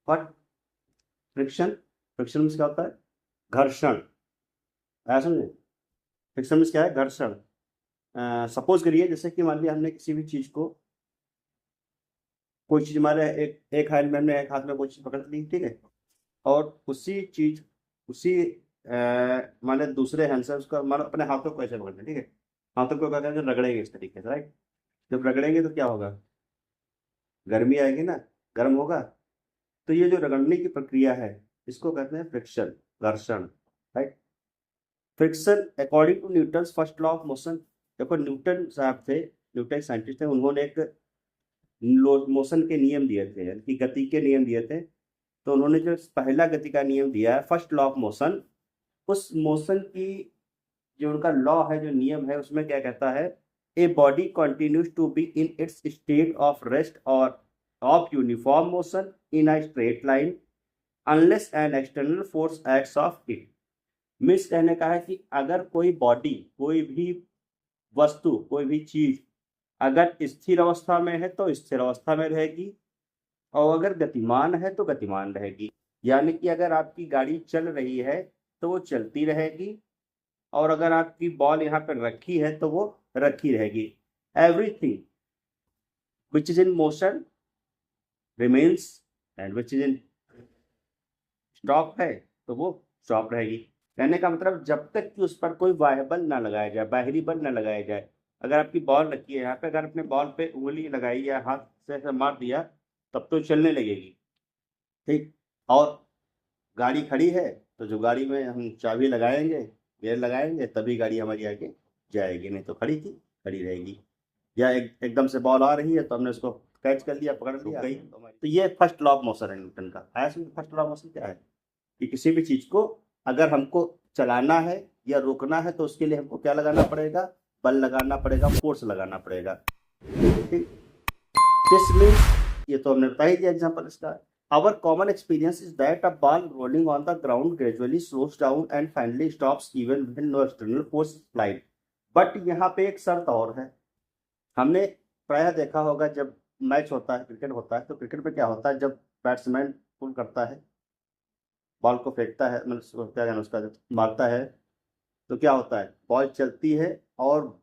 But friction, friction means क्या होता है? घर्षण। ऐसा समझे? फ्रिक्शन मीन्स क्या है? घर्षण। सपोज करिए जैसे कि मान लिया हमने किसी भी चीज को, कोई चीज हमारे एक हैंड में, हमने एक हाथ में कोई चीज पकड़ ली, ठीक है, और उसी चीज, उसी माने दूसरे हैंड से उसका, मानो अपने हाथों को ऐसे पकड़ना, ठीक है, हाथों को क्या करेंगे? रगड़ेंगे इस तरीके से, राइट? जब रगड़ेंगे तो क्या होगा? गर्मी आएगी ना, गर्म होगा। तो ये जो रगड़ने की प्रक्रिया है, इसको कहते हैं फ्रिक्शन, घर्षण, right? Friction according to Newton first law of motion. देखो न्यूटन साहब थे, न्यूटन साइंटिस्ट थे, उन्होंने एक मोशन के नियम दिए थे, यानी कि गति के नियम दिए थे। तो उन्होंने जो पहला गति का नियम दिया है, फर्स्ट लॉ ऑफ मोशन, उस मोशन की जो उनका लॉ है, जो नियम है, उसमें क्या कहता है? A body continues to be in its state of rest or of uniform motion in a straight line unless an external force acts of it. मिस कहने का है कि अगर कोई बॉडी, कोई भी वस्तु, कोई भी चीज अगर स्थिर अवस्था में है तो स्थिर अवस्था में रहेगी, और अगर गतिमान है तो गतिमान रहेगी। यानी कि अगर आपकी गाड़ी चल रही है तो वो चलती रहेगी, और अगर आपकी बॉल यहाँ पर रखी है तो वो रखी रहेगी। Everything which is in motion remains, and which is in stop है तो वो स्टॉप रहेगी। कहने का मतलब जब तक कि उस पर कोई बाह्य बल ना लगाया जाए, बाहरी बल ना लगाया जाए। अगर आपकी बॉल रखी है यहाँ पे, अगर अपने बॉल पे उंगली लगाई या हाथ से ऐसे मार दिया, तब तो चलने लगेगी, ठीक। और गाड़ी खड़ी है तो जो गाड़ी में हम चाबी लगाएंगे, गियर लगाएंगे, तभी गाड़ी हमारी आगे जाएगी, नहीं तो खड़ी थी, खड़ी रहेगी। या एकदम से बॉल आ रही है तो हमने उसको कैच कर लिया, पकड़ लिया, गई तो ये फर्स्ट लॉ ऑफ मोशन है न्यूटन का। आया समझ? फर्स्ट लॉ ऑफ मोशन क्या है? कि किसी भी चीज को अगर हमको चलाना है या रोकना है तो उसके लिए हमको क्या लगाना पड़ेगा? बल लगाना पड़ेगा, फोर्स लगाना पड़ेगा, ठीक। दिस मीन्स, ये तो हमने बता ही दिया एग्जांपल इसका। Our common experience is that a ball rolling on the ground gradually slows down and finally stops even when no external force applied. But यहाँ पे एक शर्त और है। हमने प्रायः देखा होगा जब मैच होता है, क्रिकेट होता है, तो क्रिकेट में क्या होता है? जब बैट्समैन पुल करता है, बॉल को फेंकता है, मतलब क्या कहना उसका, जब मारता है, तो क्या होता है? बॉल चलती है और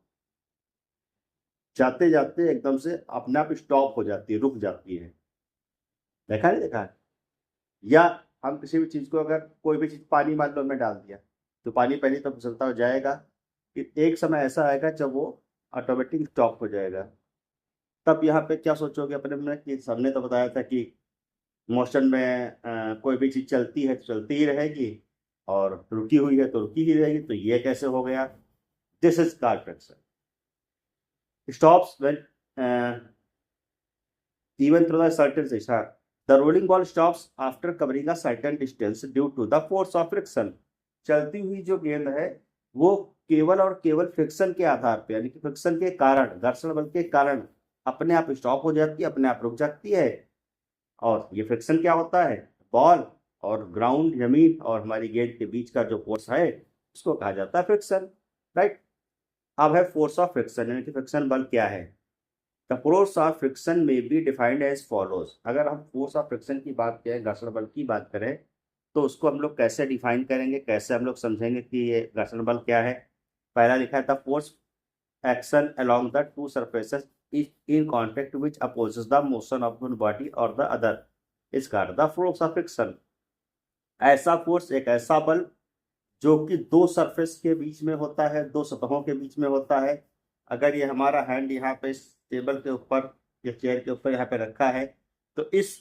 जाते जाते एकदम से अपने आप स्टॉप हो जाती है, रुक जाती है। देखा नहीं देखा है? या हम किसी भी चीज को, अगर कोई भी चीज पानी मान लो में डाल दिया, तो पानी पहले तो फिसलता हो जाएगा, फिर एक समय ऐसा आएगा जब वो ऑटोमेटिक स्टॉप हो जाएगा। तब यहाँ पे क्या सोचोगे अपने में कि सबने तो बताया था कि मोशन में कोई भी चीज चलती है तो चलती ही रहेगी, और रुकी हुई है तो रुकी ही रहेगी, तो ये कैसे हो गया? This is car friction. Stops when even through the certain distance. The rolling ball stops after covering a certain distance due to the force of friction. चलती हुई जो गेंद है वो केवल और केवल फ्रिक्शन के आधार पे, यानी कि फ्रिक्शन के कारण, घर्षण बल के कारण अपने आप स्टॉप हो जाती है, अपने आप रुक जाती है। और ये फ्रिक्शन क्या होता है? बॉल और ग्राउंड, जमीन और हमारी गेंद के बीच का जो फोर्स है उसको कहा जाता है फ्रिक्शन, राइट? अब है फोर्स ऑफ फ्रिक्शन, यानी कि फ्रिक्शन बल क्या है। द फोर्स ऑफ फ्रिक्शन में बी डिफाइंड एज फॉलोज। अगर हम फोर्स ऑफ फ्रिक्शन की बात करें, घर्षण बल की बात करें, तो उसको हम लोग कैसे डिफाइन करेंगे, कैसे हम लोग समझेंगे कि ये घर्षण बल क्या है? पहला लिखा है the force action along the two surfaces in contact which opposes the motion of one body और the other is called the force of friction. ऐसा फोर्स, एक ऐसा बल जो कि दो सरफेस के बीच में होता है, दो सतहों के बीच में होता है। अगर ये हमारा हैंड यहाँ पे इस टेबल के ऊपर या चेयर के ऊपर यहाँ पे रखा है, तो इस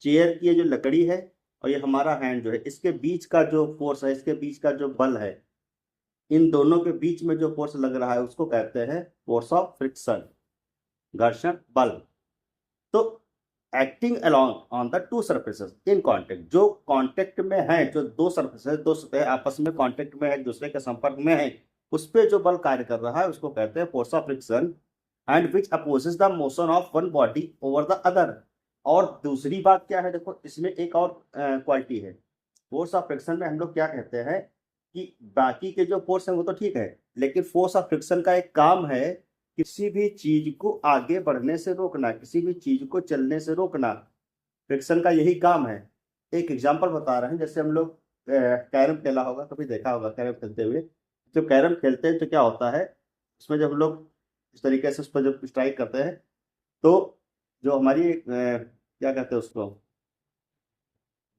चेयर की ये जो लकड़ी है और ये हमारा हैंड जो है, इसके बीच का जो फोर्स है, इसके बीच का जो बल है, इन दोनों के बीच में जो फोर्स लग रहा है उसको कहते हैं फोर्स ऑफ फ्रिक्शन, घर्षण बल। तो acting along on the two surfaces in contact, जो कॉन्टेक्ट में है, जो दो सर्फेसेस, दो सतह आपस में कॉन्टेक्ट में है, एक दूसरे के संपर्क में है, उस पर जो बल कार्य कर रहा है उसको कहते हैं force of friction, and which opposes the motion of one body over the other. और दूसरी बात क्या है, देखो इसमें एक और क्वालिटी है। फोर्स ऑफ फ्रिक्शन में हम लोग क्या कहते हैं कि बाकी के जो फोर्स है वो तो ठीक है, लेकिन फोर्स ऑफ फ्रिक्शन का एक काम है किसी भी चीज को आगे बढ़ने से रोकना, किसी भी चीज को चलने से रोकना। फ्रिक्शन का यही काम है। एक एग्जांपल बता रहे हैं, जैसे हम लोग कैरम खेला होगा, कभी देखा होगा कैरम खेलते हुए। जब कैरम खेलते हैं तो क्या होता है, उसमें जब हम लोग इस तरीके से उस पर जब स्ट्राइक करते हैं तो जो हमारी क्या कहते हैं उसको,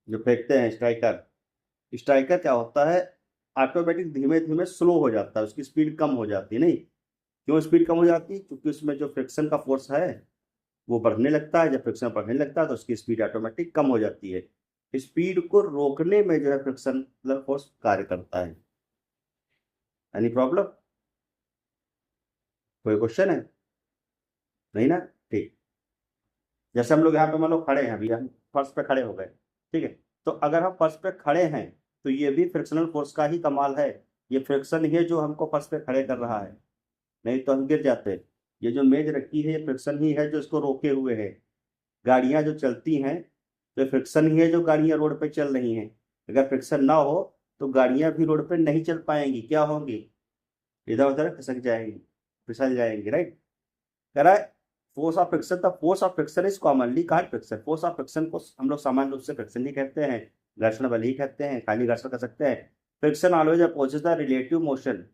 जो फेंकते हैं स्ट्राइकर, स्ट्राइकर क्या होता है, ऑटोमेटिक धीमे धीमे स्लो हो जाता है, उसकी स्पीड कम हो जाती है। नहीं, क्यों स्पीड कम हो जाती है? क्योंकि उसमें जो फ्रिक्शन का फोर्स है वो बढ़ने लगता है। जब फ्रिक्शन बढ़ने लगता है तो उसकी स्पीड ऑटोमेटिक कम हो जाती है। स्पीड को रोकने में जो है फ्रिक्शन मतलब फोर्स कार्य करता है। Any problem? कोई क्वेश्चन है? नहीं ना? ठीक। जैसे हम लोग यहाँ पे मान लो खड़े हैं, अभी हम फर्श पे खड़े हो गए, ठीक है। तो अगर हम फर्श पे खड़े हैं तो ये भी फ्रिक्शनल फोर्स का ही कमाल है। ये फ्रिक्शन ही है जो हमको फर्श पे खड़े कर रहा है, नहीं तो हम गिर जाते। ये जो मेज रखी है ये फ्रिक्शन ही है जो इसको रोके हुए है। गाड़ियां जो चलती हैं तो फ्रिक्शन ही है जो गाड़ियां रोड पे चल रही हैं। अगर फ्रिक्शन ना हो तो गाड़ियां भी रोड पे नहीं चल पाएंगी, क्या होंगी, इधर उधर खिसक जाएंगी, फिसल जाएंगी, राइट। कह रहा है force of friction, the force of friction is commonly called friction. Force of friction को हम लोग सामान्य रूप से फ्रिक्शन ही कहते हैं, घर्षण बल ही कहते हैं, खाली घर्षण कर सकते हैं। Friction always opposes the relative motion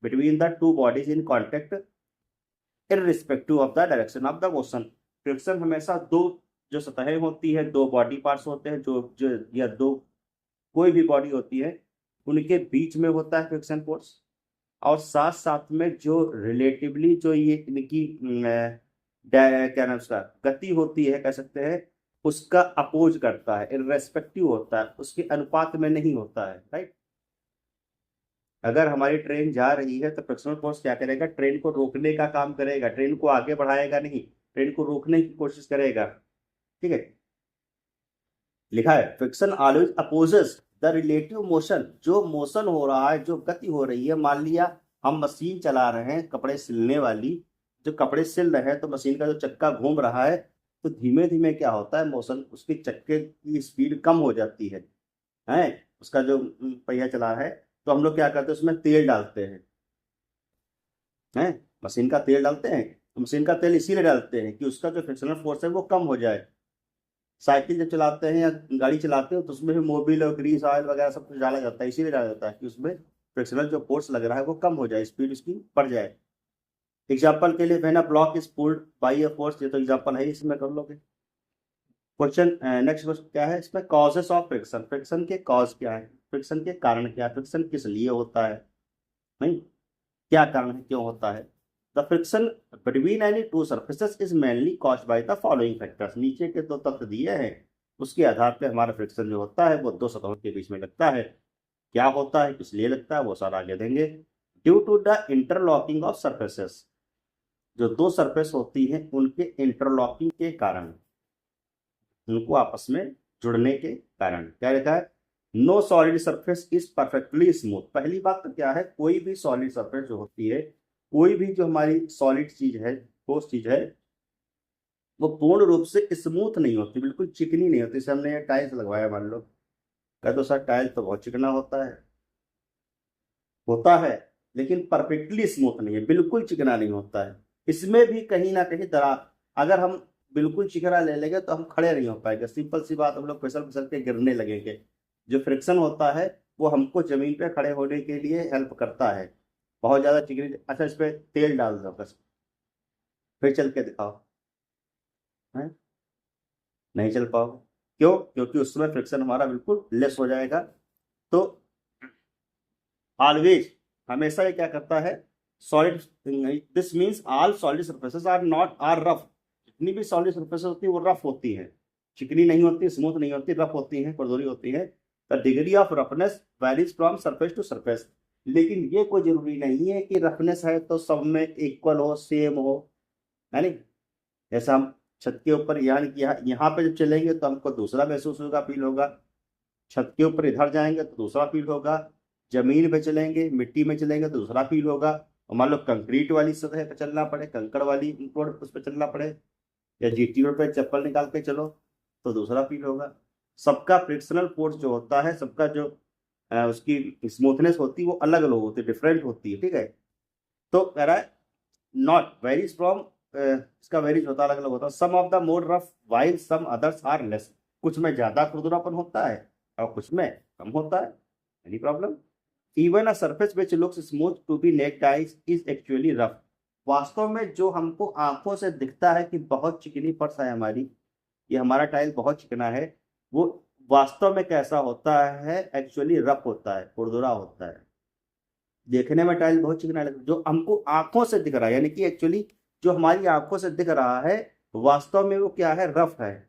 between the two bodies in contact irrespective of the direction of the motion. Friction हमेशा दो जो सतहें होती है, दो बॉडी पार्ट्स होते हैं, जो जो या दो कोई भी बॉडी होती है, उनके बीच में होता है फ्रिक्शन फोर्स। और साथ साथ में जो रिलेटिवली जो ये इनकी क्या नाम उसका गति होती है, कह सकते हैं, उसका अपोज करता है, इररेस्पेक्टिव होता है, उसके अनुपात में नहीं होता है, राइट। अगर हमारी ट्रेन जा रही है तो फ्रिक्शनल फोर्स क्या करेगा, ट्रेन को रोकने का काम करेगा, ट्रेन को आगे बढ़ाएगा नहीं, ट्रेन को रोकने की कोशिश करेगा, ठीक है। लिखा है friction always opposes the relative motion. जो मोशन हो रहा है, जो गति हो रही है, मान लिया हम मशीन चला रहे हैं कपड़े सिलने वाली, जो कपड़े सिल रहे हैं तो मशीन का जो चक्का घूम रहा है, तो धीमे धीमे क्या होता है, मोशन, उसके चक्के की स्पीड कम हो जाती है उसका जो पहिया चला रहा है। तो हम लोग क्या करते हैं, उसमें तेल डालते हैं मशीन का तेल डालते हैं। तो मशीन का तेल इसीलिए डालते हैं कि उसका जो फ्रिक्शनल फोर्स है वो कम हो जाए। साइकिल जब चलाते हैं या गाड़ी चलाते हो तो उसमें भी मोबिल और ग्रीस ऑयल वगैरह सब कुछ डाला जाता है, इसीलिए डाला जाता है कि उसमें फ्रिक्शनल जो फोर्स लग रहा है वो कम हो जाए, स्पीड उसकी बढ़ जाए। एग्जाम्पल के लिए when a block is pulled bye a force, ये तो एग्जाम्पल है, इसमें कर लोगे। क्वेश्चन नेक्स्ट क्वेश्चन क्या है इसमें, कॉजेस ऑफ फ्रिक्शन। फ्रिक्शन के कॉज क्या है, फ्रिक्शन के कारण क्या है, फ्रिक्शन किस लिए होता है, नहीं क्या कारण है, क्यों होता है। The friction between any two surfaces is mainly caused by the following factors. नीचे के दो तत्व दिए हैं, उसके आधार पे हमारा फ्रिक्शन जो होता है वो दो सतहों के बीच में लगता है। क्या होता है, किस लिए लगता है, वो सारा आगे देंगे। Due to the interlocking of surfaces, जो दो सरफेस होती हैं उनके इंटरलॉकिंग के कारण, उनको आपस में जुड़ने के कारण। क्या लिखा है, no solid surface is perfectly smooth. पहली बात तो क्या है, कोई भी सॉलिड सरफेस जो होती है, कोई भी जो हमारी सॉलिड चीज है, ठोस चीज है, वो पूर्ण रूप से स्मूथ नहीं होती, बिल्कुल चिकनी नहीं होती। जैसे हमने ये टाइल्स लगवाया मान लो, कह तो सर टाइल्स तो बहुत चिकना होता है, लेकिन परफेक्टली स्मूथ नहीं है, बिल्कुल चिकना नहीं होता है। इसमें भी कहीं ना कहीं दरार, अगर हम बिल्कुल चिकना ले लेंगे तो हम खड़े नहीं हो पाएंगे, सिंपल सी बात, हम लोग फिसल फिसल के गिरने लगेंगे। जो फ्रिक्शन होता है वो हमको जमीन पे खड़े होने के लिए हेल्प करता है। बहुत ज्यादा चिकनी, अच्छा इस पे तेल डाल दो बस, फिर चल के दिखाओ, है नहीं चल पाओगे। क्यों? क्योंकि उस समय फ्रिक्शन हमारा बिल्कुल लेस हो जाएगा। तो ऑलवेज, हमेशा ये क्या करता है, solid, this means all solid surfaces are not are rough. जितनी भी सॉलिड सर्फेसेस होती है वो रफ होती हैं, चिकनी नहीं होती, स्मूथ नहीं होती, रफ होती हैं, खुरदुरी होती है। The degree of roughness varies from surface to surface. लेकिन ये कोई जरूरी नहीं है कि रफनेस है तो सब में इक्वल हो, सेम हो, है नहीं। जैसा हम छत के ऊपर यहाँ पे जब चलेंगे तो हमको दूसरा महसूस होगा, फील होगा। छत के ऊपर इधर जाएंगे तो दूसरा फील होगा, जमीन पे चलेंगे, मिट्टी में चलेंगे तो दूसरा फील होगा। और मान लो कंक्रीट वाली सतह पर चलना पड़े, कंकड़ वाली रोड उस पर चलना पड़े, या जीटी रोड पे चप्पल निकाल के चलो तो दूसरा फील होगा। सबका फ्रिक्शनल फोर्स जो होता है, सबका जो उसकी स्मूथनेस होती है वो अलग अलग होती है, डिफरेंट होती है, ठीक है। तो कह रहा है नॉट वेरीज फ्रॉम, इसका वेरीज होता अलग अलग होता है। Some of the more rough while some others are less. कुछ में ज्यादा खुरदुरापन होता है और कुछ में कम होता है। Any problem? Even a surface which looks smooth to be naked eyes is actually rough. वास्तव में जो हमको आंखों से दिखता है कि बहुत चिकनी फर्श है हमारी, ये हमारा टाइल बहुत चिकना है, वो वास्तव में कैसा होता है? एक्चुअली रफ होता है, खुरदुरा होता है। देखने में टाइल बहुत चिकना लगता है, जो हमको आंखों से दिख रहा है, यानी कि एक्चुअली जो हमारी आंखों से दिख रहा है वास्तव में वो क्या है? रफ है।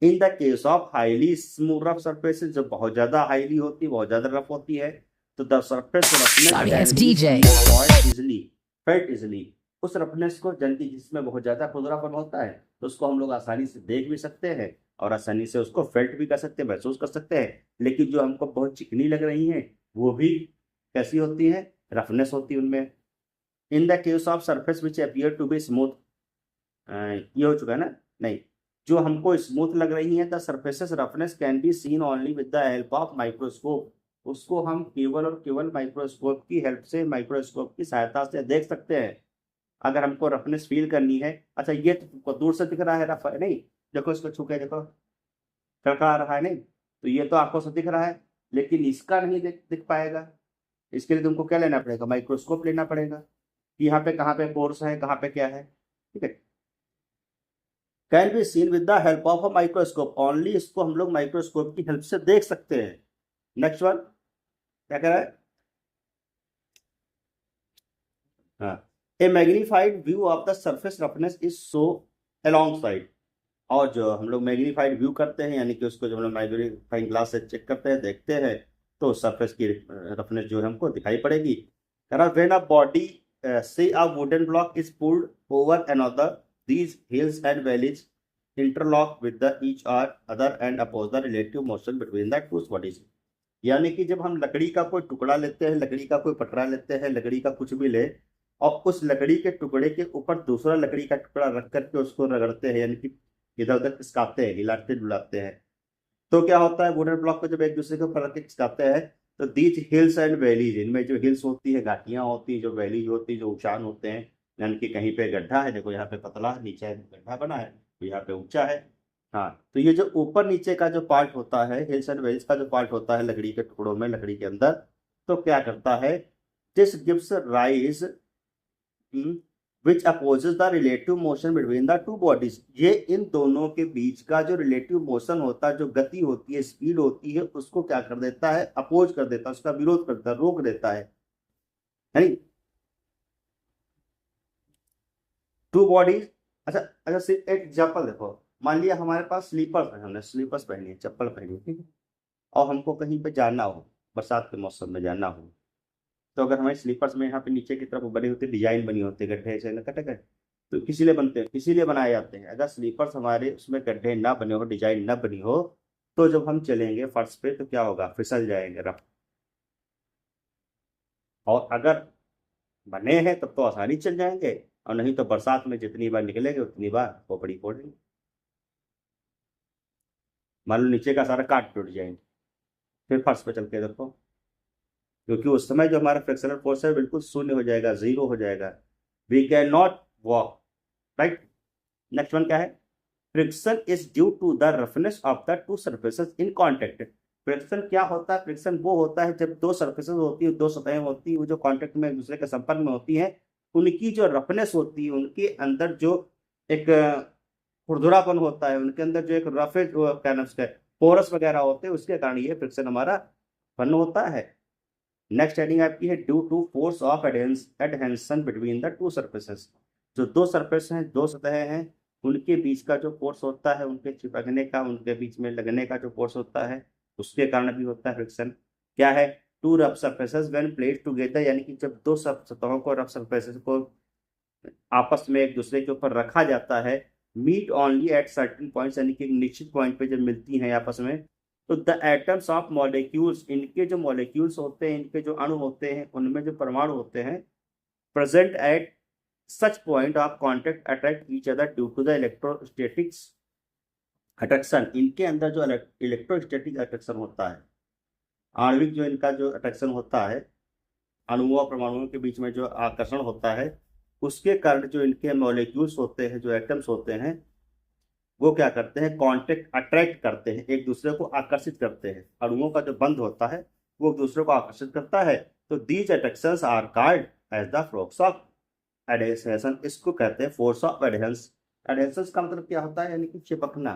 इन the case of highly smooth rough surfaces, जो बहुत ज्यादा हाईली होती है, बहुत ज्यादा रफ होती है, तो the surface Sorry, roughness it's can be DJ. Easily felt easily. उस रफनेस को जल्दी, जिसमें बहुत ज्यादा खुरदरापन होता है, तो उसको हम लोग आसानी से देख भी सकते हैं और आसानी से उसको फेल्ट भी कर सकते हैं, महसूस कर सकते हैं। लेकिन जो हमको बहुत चिकनी लग रही है वो भी कैसी होती है? रफनेस होती है उनमें। In the case of surface which appear to be smooth, ये हो चुका है ना? नहीं, जो हमको स्मूथ लग रही है, the surfaces roughness can be seen only with the help of microscope. उसको हम केवल और केवल माइक्रोस्कोप की हेल्प से, माइक्रोस्कोप की सहायता से देख सकते हैं। अगर हमको रफनेस फील करनी है, अच्छा ये तो दूर से दिख रहा है रफ है, नहीं देखो इसको छू के देखो, कड़कड़ा रहा है, नहीं तो ये तो आंखों से दिख रहा है, लेकिन इसका नहीं दिख पाएगा। इसके लिए तुमको क्या लेना पड़ेगा? माइक्रोस्कोप लेना पड़ेगा कि यहाँ पे कहाँ पे पोर्स है, कहाँ पे क्या है। ठीक है, can be seen with the help of a microscope only, इसको हम लोग माइक्रोस्कोप की हेल्प से देख सकते हैं। नेक्स्ट वन क्या कह रहा है? हाँ, a magnified view of the surface roughness is so alongside. और जो हम लोग मैग्नीफाइड व्यू करते हैं, यानी कि उसको जब हम लोग मैग्नीफाइंग ग्लास से चेक करते हैं, देखते हैं, तो सरफेस की रफनेस जो है हमको दिखाई पड़ेगी। व्हेन अ बॉडी से a wooden block is pulled over another, these hills and valleys interlock with the each other and oppose the relative motion between the two bodies। यानी कि जब हम लकड़ी का कोई टुकड़ा लेते हैं, लकड़ी का कोई पटरा लेते हैं, लकड़ी का कुछ भी ले, और उस लकड़ी के टुकड़े के ऊपर दूसरा लकड़ी का टुकड़ा रख करके उसको रगड़ते हैं, यानी कि इधर उधर खिसकाते हैं, हिलाते डुलाते हैं, तो क्या होता है? वुडन ब्लॉक को जब एक दूसरे के ऊपर रख के खिसकाते हैं, तो दीज हिल्स एंड वैलीज, इनमें जो हिल्स होती है, घाटियां होती है, जो वैलीज होती है, जो ऊंचान होते हैं, यानी कि कहीं पे गड्ढा है, देखो यहाँ पे पतला है, नीचे गड्ढा बना है, तो यहाँ पे ऊंचा है। हाँ, तो ये जो ऊपर नीचे का जो पार्ट होता है, हिल्स एंड वैलीज का जो पार्ट होता है लकड़ी के टुकड़ों में, लकड़ी के अंदर, तो क्या करता है? This gives rise which opposes the relative motion between the two bodies. ये इन दोनों के बीच का जो रिलेटिव मोशन होता है, जो गति होती है, स्पीड होती है, उसको क्या कर देता है? अपोज कर देता है, उसका विरोध करता है, रोक देता है। नहीं, टू बॉडीज। अच्छा अच्छा, सिर्फ एक एग्जाम्पल देखो, मान लिया हमारे पास स्लीपर्स है, हमने स्लीपर्स पहनी है, चप्पल पहनी है, ठीक है, और हमको कहीं पे जाना हो, बरसात के मौसम में जाना हो, तो अगर हमारे स्लीपर्स में यहाँ पे नीचे की तरफ बनी होती, डिजाइन बनी होती है, गड्ढे ऐसे कटे गए, तो इसीलिए बनते हैं, इसीलिए बनाए जाते हैं। अगर स्लीपर्स हमारे उसमें गड्ढे ना बने हो, डिजाइन ना बनी हो, तो जब हम चलेंगे फर्श पे तो क्या होगा? फिसल जाएंगे, रफ। और अगर बने हैं तब तो आसानी चल जाएंगे, और नहीं तो बरसात में जितनी बार निकलेंगे उतनी बार खोपड़ी फोड़ेंगे। मान लो नीचे का सारा काट टूट जाएंगे, फिर फर्श पे चल के देखो, क्योंकि उस समय जो हमारा फ्रिक्शनल फोर्स है बिल्कुल शून्य हो जाएगा, जीरो हो जाएगा। We can not walk, right. Next one क्या है? Friction is due to the roughness of the two surfaces in contact. Friction क्या होता है? फ्रिक्शन वो होता है जब दो सर्फेसेस होती है, दो सतहें होती है, वो जो कॉन्टेक्ट में एक दूसरे के संपर्क में होती हैं, उनकी जो रफनेस होती है, उनके अंदर जो एक खुरदुरापन होता है, उनके अंदर जो एक रफेज क्या नाम उसका पोरस वगैरह होते हैं, उसके कारण ये फ्रिक्शन हमारा उत्पन्न होता है। नेक्स्ट हेडिंग आपकी है due to force of adhesion between the two surfaces. जो दो सरफेस हैं, दो सतहें हैं, उनके बीच का जो फोर्स होता है, उनके चिपकने का, उनके बीच में लगने का जो फोर्स होता है, उसके कारण भी होता है फ्रिक्शन। क्या है? Two rough surfaces when placed together, यानी कि जब दो सतहों को, रफ सरफेसेस को आपस में एक दूसरे के ऊपर रखा जाता है, meet only at certain points, यानी कि एक निश्चित पॉइंट पे जब मिलती हैं आपस में, तो द एटम्स ऑफ मॉलिक्यूल्स, इनके जो मॉलिक्यूल्स होते हैं, इनके जो अणु होते हैं, उनमें जो परमाणु होते हैं, present at such point of contact attract each other due to the electrostatics attraction. इनके अंदर जो इलेक्ट्रोस्टैटिक अट्रैक्शन होता है, आणविक जो इनका जो अट्रैक्शन होता है, अणुओं और परमाणुओं के बीच में जो आकर्षण होता है, उसके कारण जो इनके मॉलिक्यूल्स होते हैं, जो एटम्स होते हैं, वो क्या करते हैं, कांटेक्ट अट्रैक्ट करते हैं, एक दूसरे को आकर्षित करते हैं। अणुओं का जो बंध होता है वो एक दूसरे को आकर्षित करता है। तो these attractions are called as the force of adhesion. इसको कहते हैं फोर्स ऑफ एडहेंस। एडहेशन का मतलब क्या होता है, यानी कि चिपकना।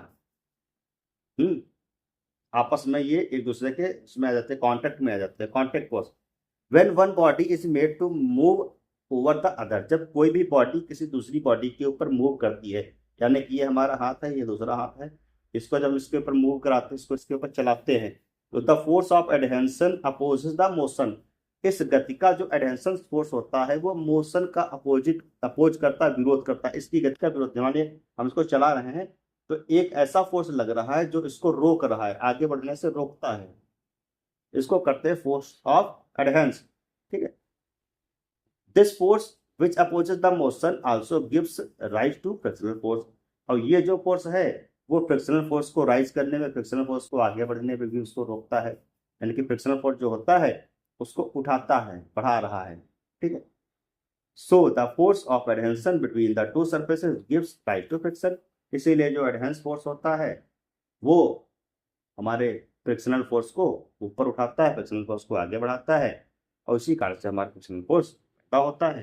हम्म आपस में ये एक दूसरे के उसमें आ जाते हैं, कांटेक्ट में आ जाते हैं, contact force. When one body is made to move over the other, जब कोई भी बॉडी किसी दूसरी बॉडी के ऊपर मूव करती है, यानी कि ये हमारा हाथ है, ये दूसरा हाथ है, इसको जब इसके ऊपर मूव कराते हैं, इसको इसके ऊपर चलाते हैं, तो the force of adhesion opposes the motion. इस गति का जो एडहेंशन फोर्स होता है वो मोशन का अपोज करता है, विरोध करता है, इसकी गति का विरोध। मानिए हम इसको चला रहे हैं तो एक ऐसा फोर्स लग रहा है जो इसको रोक रहा है, आगे बढ़ने से रोकता है, इसको करते हैं फोर्स ऑफ एडहेंस। ठीक है। This force which opposes the motion also gives rise to frictional force. और ये जो फोर्स है वो फ्रिक्शनल फोर्स को राइज करने में, फ्रिक्शनल फोर्स को आगे बढ़ने में भी उसको रोकता है। यानी कि फ्रिक्शनल फोर्स जो होता है उसको उठाता है, बढ़ा रहा है। ठीक है। So the force of adhesion between the two surfaces gives rise to friction. इसीलिए जो एडहेंस फोर्स होता है वो हमारे फ्रिक्शनल फोर्स को ऊपर उठाता है, फ्रिक्शनल फोर्स को आगे बढ़ाता है, और इसी कारण से हमारा फ्रिक्शनल फोर्स होता है।